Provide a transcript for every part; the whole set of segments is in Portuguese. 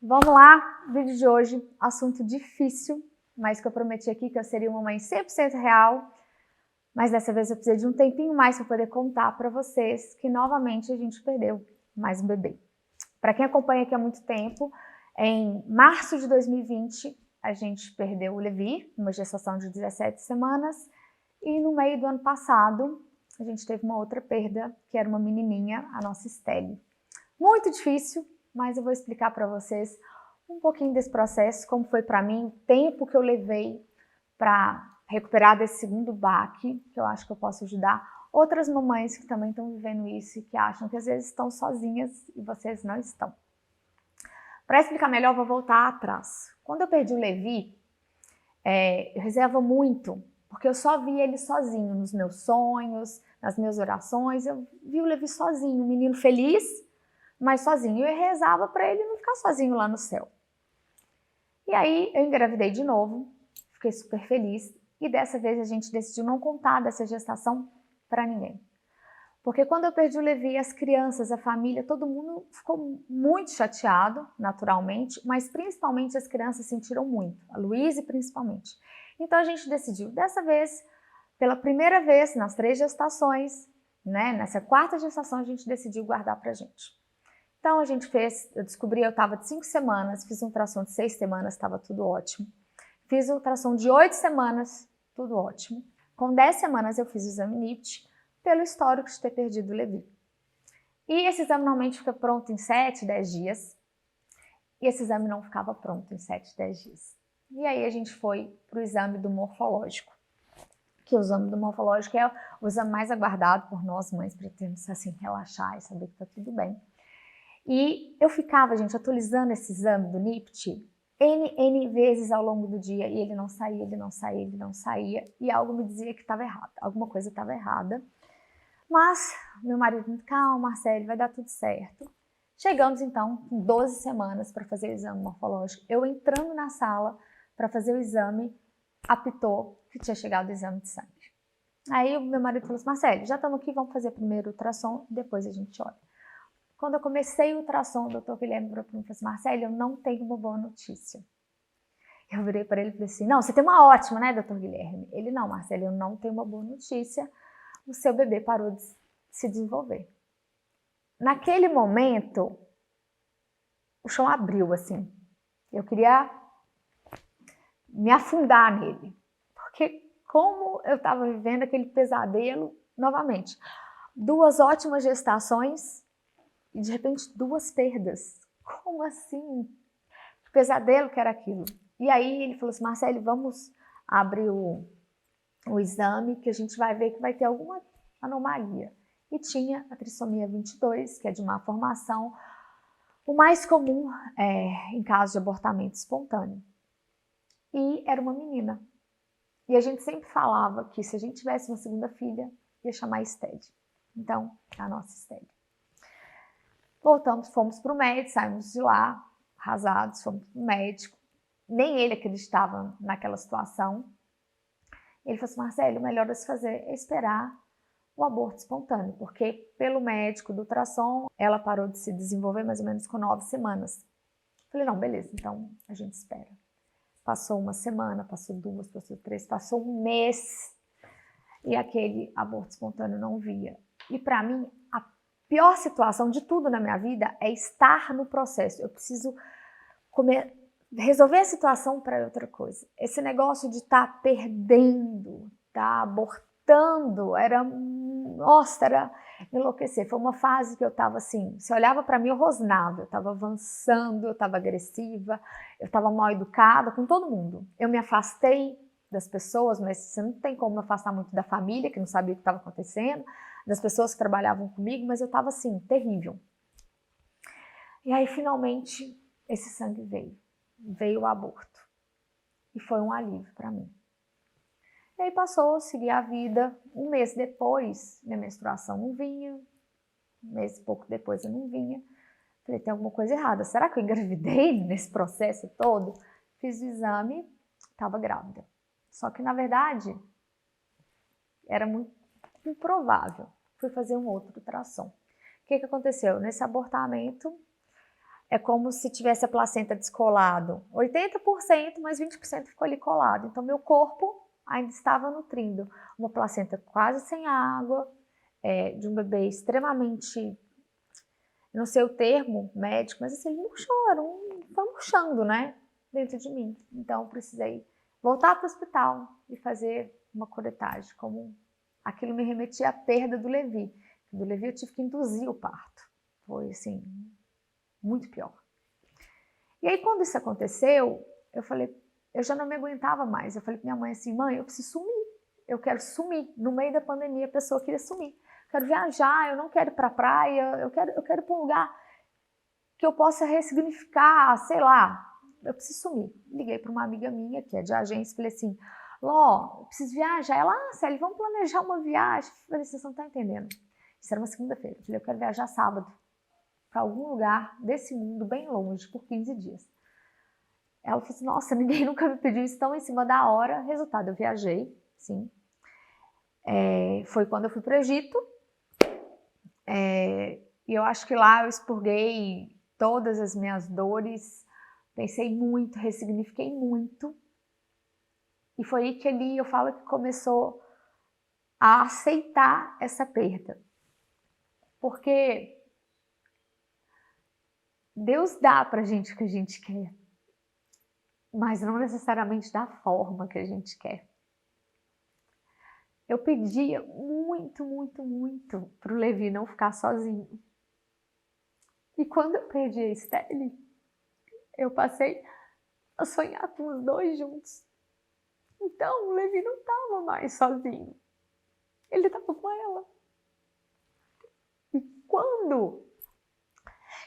Vamos lá, vídeo de hoje, assunto difícil, mas que eu prometi aqui que eu seria uma mãe 100% real, mas dessa vez eu precisei de um tempinho mais para poder contar para vocês que novamente a gente perdeu mais um bebê. Para quem acompanha aqui há muito tempo, em março de 2020 a gente perdeu o Levi, uma gestação de 17 semanas, e no meio do ano passado a gente teve uma outra perda, que era uma menininha, a nossa Estelle. Muito difícil, mas eu vou explicar para vocês um pouquinho desse processo, como foi para mim, o tempo que eu levei para recuperar desse segundo baque, que eu acho que eu posso ajudar outras mamães que também estão vivendo isso e que acham que às vezes estão sozinhas e vocês não estão. Para explicar melhor, eu vou voltar atrás. Quando eu perdi o Levi, eu rezava muito, porque eu só via ele sozinho nos meus sonhos, nas minhas orações, eu vi o Levi sozinho, um menino feliz, mas sozinho. Eu rezava para ele não ficar sozinho lá no céu. E aí eu engravidei de novo, fiquei super feliz e dessa vez a gente decidiu não contar dessa gestação para ninguém. Porque quando eu perdi o Levi, as crianças, a família, todo mundo ficou muito chateado, naturalmente, mas principalmente as crianças sentiram muito, a Luísa principalmente. Então a gente decidiu, dessa vez, pela primeira vez nas 3 gestações, nessa 4ª gestação a gente decidiu guardar pra gente. Então a gente fez, eu descobri, eu estava de 5 semanas, fiz um ultrassom de 6 semanas, estava tudo ótimo. Fiz um ultrassom de 8 semanas, tudo ótimo. Com 10 semanas eu fiz o exame NIPT, pelo histórico de ter perdido o Levi. E esse exame normalmente fica pronto em 7, 10 dias. E esse exame não ficava pronto em 7, 10 dias. E aí a gente foi para o exame do morfológico. Que o exame do morfológico é o exame mais aguardado por nós mães, para termos assim, relaxar e saber que está tudo bem. E eu ficava, gente, atualizando esse exame do NIPT N vezes ao longo do dia e ele não saía, ele não saía, ele não saía. E algo me dizia que estava errado, alguma coisa estava errada. Mas meu marido me calma, Marcele, vai dar tudo certo. Chegamos então com 12 semanas para fazer o exame morfológico. Eu entrando na sala para fazer o exame, apitou que tinha chegado o exame de sangue. Aí o meu marido falou assim, Marcele, já estamos aqui, vamos fazer primeiro o ultrassom, depois a gente olha. Quando eu comecei o ultrassom, o doutor Guilherme falou para mim, Marcele, eu não tenho uma boa notícia. Eu virei para ele e falei assim, não, você tem uma ótima, né, doutor Guilherme? Ele, não, Marcele, eu não tenho uma boa notícia, o seu bebê parou de se desenvolver. Naquele momento, o chão abriu, assim. Eu queria me afundar nele. Porque como eu estava vivendo aquele pesadelo, novamente, 2 ótimas gestações e de repente 2 perdas. Como assim? Que pesadelo que era aquilo. E aí ele falou assim, Marcele, vamos abrir o exame que a gente vai ver que vai ter alguma anomalia. E tinha a trissomia 22, que é de má formação, o mais comum em caso de abortamento espontâneo. E era uma menina. E a gente sempre falava que se a gente tivesse uma segunda filha, ia chamar Estelle. Então, a nossa Estelle. Voltamos, fomos para o médico, saímos de lá, arrasados, fomos para o médico. Nem ele acreditava naquela situação. Ele falou assim, Marcelo, o melhor a se fazer é esperar o aborto espontâneo, porque pelo médico do ultrassom, ela parou de se desenvolver mais ou menos com 9 semanas. Falei, não, beleza, então a gente espera. Passou 1 semana, passou 2, passou 3, passou 1 mês e aquele aborto espontâneo não via. E para mim, a pior situação de tudo na minha vida é estar no processo. Eu preciso resolver a situação para outra coisa. Esse negócio de estar perdendo, estar abortando, nossa, era enlouquecer. Foi uma fase que eu estava assim, você olhava para mim, eu rosnava, eu estava avançando, eu estava agressiva, eu estava mal educada com todo mundo. Eu me afastei das pessoas, mas você não tem como me afastar muito da família, que não sabia o que estava acontecendo, das pessoas que trabalhavam comigo, mas eu estava assim, terrível. E aí, finalmente, esse sangue veio o aborto. E foi um alívio para mim. E aí passou, segui a vida. 1 mês depois, minha menstruação não vinha. 1 mês e pouco depois eu não vinha. Falei, tem alguma coisa errada. Será que eu engravidei nesse processo todo? Fiz o exame, estava grávida. Só que, na verdade, era muito improvável. Fui fazer um outro ultrassom. O que aconteceu? Nesse abortamento, é como se tivesse a placenta descolado. 80%, mas 20% ficou ali colado. Então, meu corpo ainda estava nutrindo uma placenta quase sem água, de um bebê extremamente, não sei o termo médico, mas assim, ele murchou, foi murchando, né, dentro de mim. Então, eu precisei voltar para o hospital e fazer uma curetagem, como aquilo me remetia à perda do Levi. Do Levi eu tive que induzir o parto. Foi, assim, muito pior. E aí, quando isso aconteceu, eu falei, eu já não me aguentava mais. Eu falei para minha mãe assim, mãe, eu preciso sumir. Eu quero sumir. No meio da pandemia, a pessoa queria sumir. Eu quero viajar, eu não quero ir para a praia, eu quero ir para um lugar que eu possa ressignificar, sei lá. Eu preciso sumir. Liguei para uma amiga minha, que é de agência, e falei assim, Ló, eu preciso viajar. Ela, Célia, vamos planejar uma viagem. Eu falei, vocês não estão entendendo. Isso era uma segunda-feira. Eu falei, eu quero viajar sábado para algum lugar desse mundo bem longe, por 15 dias. Ela falou assim, nossa, ninguém nunca me pediu isso tão em cima da hora. Resultado, eu viajei, sim. Foi quando eu fui para o Egito. E eu acho que lá eu expurguei todas as minhas dores, pensei muito, ressignifiquei muito. E foi aí que ali eu falo que começou a aceitar essa perda. Porque Deus dá pra gente o que a gente quer, mas não necessariamente da forma que a gente quer. Eu pedia muito, muito, muito pro Levi não ficar sozinho. E quando eu perdi a Estelle, eu passei a sonhar com os dois juntos. Então, o Levi não estava mais sozinho. Ele estava com ela. E quando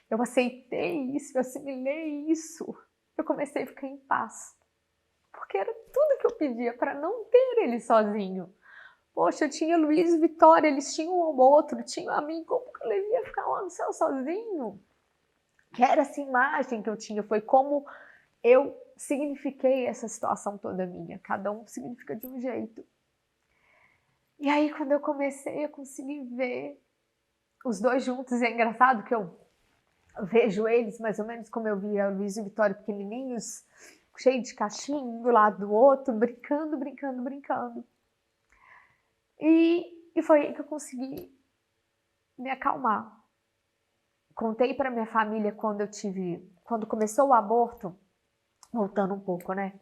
eu aceitei isso, eu assimilei isso, eu comecei a ficar em paz. Porque era tudo que eu pedia para não ter ele sozinho. Poxa, eu tinha Luiz e Vitória, eles tinham um ao outro, tinham a mim, como que o Levi ia ficar lá no céu sozinho? Que era essa imagem que eu tinha, foi como eu signifiquei essa situação toda minha. Cada um significa de um jeito. E aí, quando eu comecei a conseguir ver os dois juntos, é engraçado que eu vejo eles mais ou menos como eu via Luiz e Vitória pequenininhos, cheios de caixinha, um do lado do outro, brincando, brincando, brincando. E foi aí que eu consegui me acalmar. Contei para minha família quando começou o aborto, voltando um pouco, né?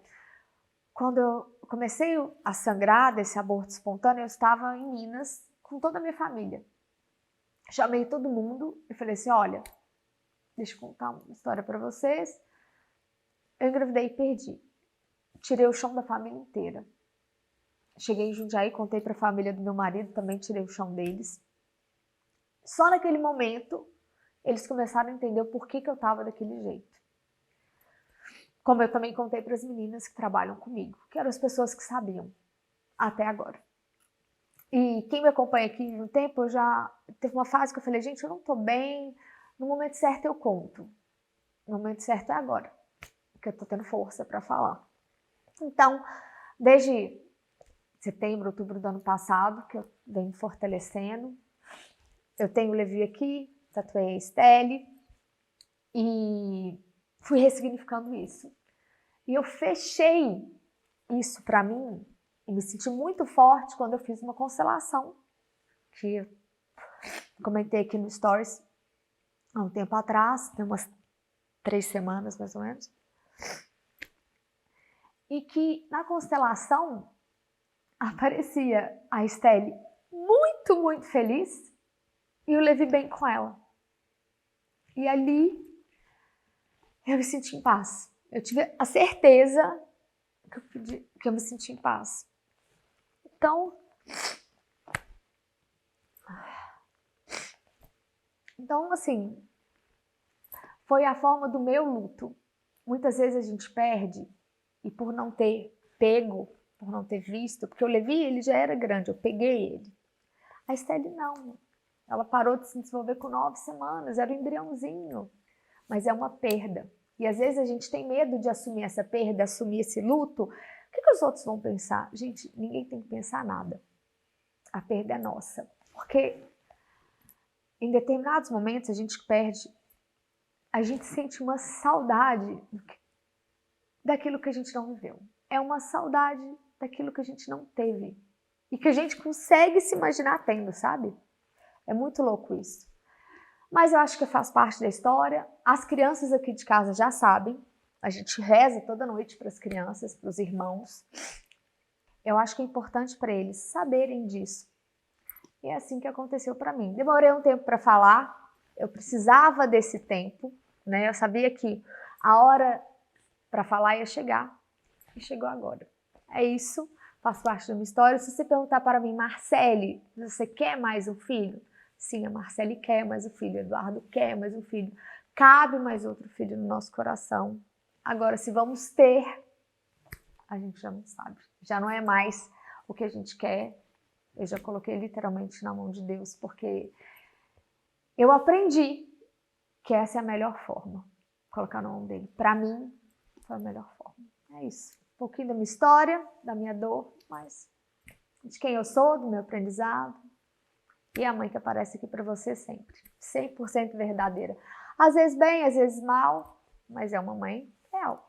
Quando eu comecei a sangrar desse aborto espontâneo, eu estava em Minas com toda a minha família. Chamei todo mundo e falei assim, olha, deixa eu contar uma história para vocês. Eu engravidei e perdi. Tirei o chão da família inteira. Cheguei em Jundiaí, contei para a família do meu marido, também tirei o chão deles. Só naquele momento, eles começaram a entender o porquê que eu estava daquele jeito. Como eu também contei para as meninas que trabalham comigo, que eram as pessoas que sabiam, até agora. E quem me acompanha aqui no tempo, eu já teve uma fase que eu falei, gente, eu não tô bem, no momento certo eu conto. No momento certo é agora, que eu tô tendo força para falar. Então, desde setembro, outubro do ano passado, que eu venho fortalecendo, eu tenho o Levi aqui, tatuei a Estelle e fui ressignificando isso. E eu fechei isso para mim e me senti muito forte quando eu fiz uma constelação, que eu comentei aqui no Stories há um tempo atrás, tem umas 3 semanas mais ou menos. E que na constelação aparecia a Estelle muito, muito feliz e o Levi bem com ela. E ali eu me senti em paz. Eu tive a certeza que eu me senti em paz. Então, assim, foi a forma do meu luto. Muitas vezes a gente perde e por não ter pego, por não ter visto, porque o Levi, ele já era grande, eu peguei ele. A Estelle não. Ela parou de se desenvolver com 9 semanas, era um embriãozinho. Mas é uma perda. E às vezes a gente tem medo de assumir essa perda, assumir esse luto. O que os outros vão pensar? Gente, ninguém tem que pensar nada. A perda é nossa. Porque em determinados momentos a gente perde a gente sente uma saudade daquilo que a gente não viveu. É uma saudade daquilo que a gente não teve. E que a gente consegue se imaginar tendo, sabe? É muito louco isso. Mas eu acho que faz parte da história. As crianças aqui de casa já sabem. A gente reza toda noite para as crianças, para os irmãos. Eu acho que é importante para eles saberem disso. E é assim que aconteceu para mim. Demorei um tempo para falar. Eu precisava desse tempo, né? Eu sabia que a hora para falar ia chegar. E chegou agora. É isso. Faz parte da minha história. Se você perguntar para mim, Marcele, você quer mais um filho? Sim, a Marcele quer mais um filho, o Eduardo quer mais um filho. Cabe mais outro filho no nosso coração. Agora, se vamos ter, a gente já não sabe. Já não é mais o que a gente quer. Eu já coloquei literalmente na mão de Deus, porque eu aprendi que essa é a melhor forma. Colocar na mão dele. Para mim, foi a melhor forma. É isso. Um pouquinho da minha história, da minha dor, mas de quem eu sou, do meu aprendizado. E a mãe que aparece aqui para você sempre. 100% verdadeira. Às vezes bem, às vezes mal, mas é uma mãe real.